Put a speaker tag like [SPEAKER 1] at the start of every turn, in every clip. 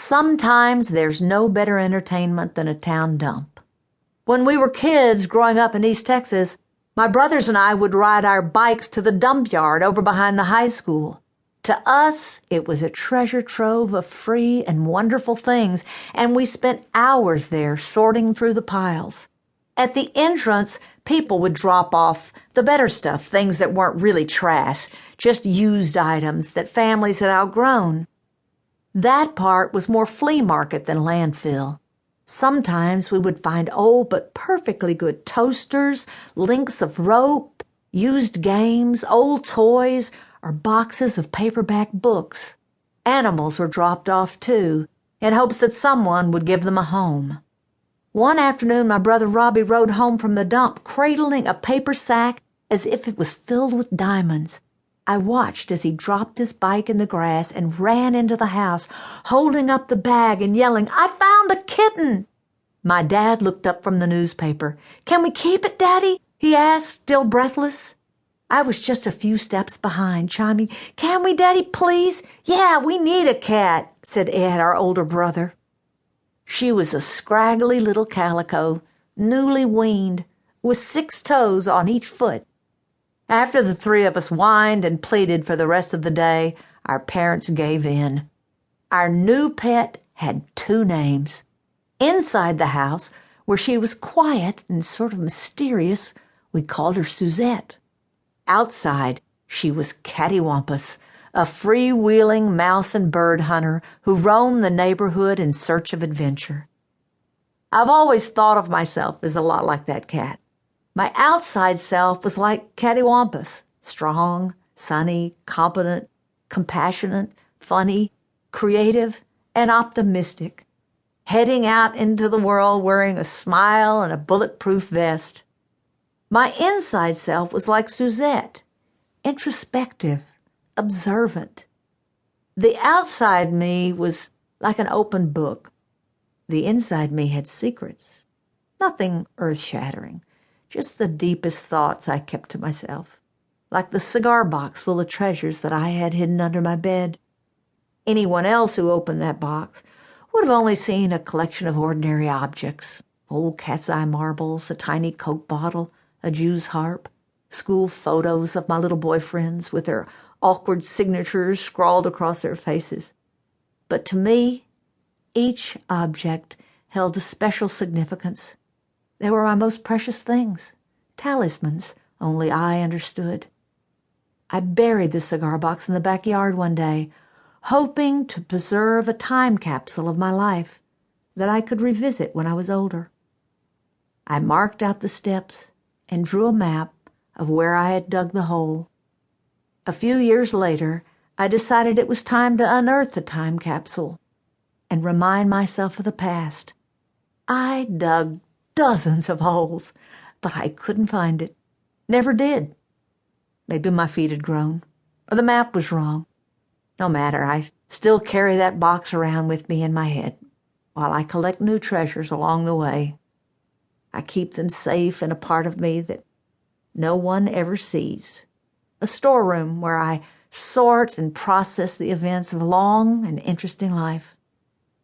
[SPEAKER 1] Sometimes there's no better entertainment than a town dump. When we were kids growing up in East Texas, my brothers and I would ride our bikes to the dump yard over behind the high school. To us, it was a treasure trove of free and wonderful things, and we spent hours there sorting through the piles. At the entrance, people would drop off the better stuff, things that weren't really trash, just used items that families had outgrown. That part was more flea market than landfill. Sometimes we would find old but perfectly good toasters, links of rope, used games, old toys, or boxes of paperback books. Animals were dropped off too, in hopes that someone would give them a home. One afternoon, my brother Robbie rode home from the dump, cradling a paper sack as if it was filled with diamonds. I watched as he dropped his bike in the grass and ran into the house, holding up the bag and yelling, "I found a kitten!" My dad looked up from the newspaper. "Can we keep it, Daddy?" he asked, still breathless. I was just a few steps behind, chiming, "Can we, Daddy, please?" "Yeah, we need a cat," said Ed, our older brother. She was a scraggly little calico, newly weaned, with 6 toes on each foot. After the 3 of us whined and pleaded for the rest of the day, our parents gave in. Our new pet had 2 names. Inside the house, where she was quiet and sort of mysterious, we called her Suzette. Outside, she was Cattywampus, a freewheeling mouse and bird hunter who roamed the neighborhood in search of adventure. I've always thought of myself as a lot like that cat. My outside self was like Cattywampus, strong, sunny, competent, compassionate, funny, creative, and optimistic, heading out into the world wearing a smile and a bulletproof vest. My inside self was like Suzette, introspective, observant. The outside me was like an open book. The inside me had secrets, nothing earth-shattering, just the deepest thoughts I kept to myself, like the cigar box full of treasures that I had hidden under my bed. Anyone else who opened that box would have only seen a collection of ordinary objects, old cat's-eye marbles, a tiny Coke bottle, a Jew's harp, school photos of my little boyfriends with their awkward signatures scrawled across their faces. But to me, each object held a special significance. They were my most precious things, talismans only I understood. I buried the cigar box in the backyard one day, hoping to preserve a time capsule of my life that I could revisit when I was older. I marked out the steps and drew a map of where I had dug the hole. A few years later, I decided it was time to unearth the time capsule and remind myself of the past. I dug dozens of holes, but I couldn't find it. Never did. Maybe my feet had grown, or the map was wrong. No matter, I still carry that box around with me in my head, while I collect new treasures along the way. I keep them safe in a part of me that no one ever sees, a storeroom where I sort and process the events of a long and interesting life.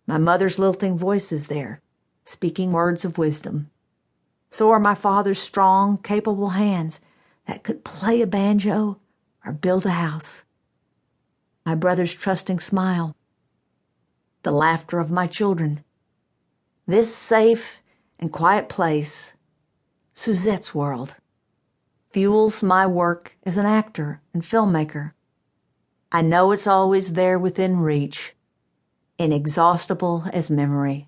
[SPEAKER 1] My mother's lilting voice is there, speaking words of wisdom. So are my father's strong, capable hands that could play a banjo or build a house. My brother's trusting smile, the laughter of my children. This safe and quiet place, Suzette's world, fuels my work as an actor and filmmaker. I know it's always there within reach, inexhaustible as memory.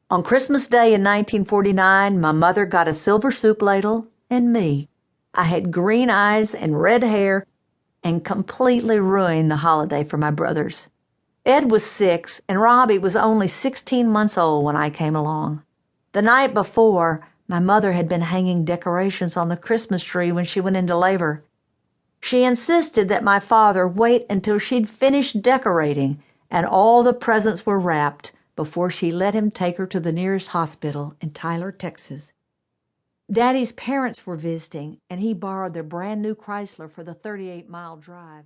[SPEAKER 1] On Christmas Day in 1949, my mother got a silver soup ladle and me. I had green eyes and red hair and completely ruined the holiday for my brothers. Ed was 6 and Robbie was only 16 months old when I came along. The night before, my mother had been hanging decorations on the Christmas tree when she went into labor. She insisted that my father wait until she'd finished decorating and all the presents were wrapped before she let him take her to the nearest hospital in Tyler, Texas. Daddy's parents were visiting, and he borrowed their brand-new Chrysler for the 38-mile drive.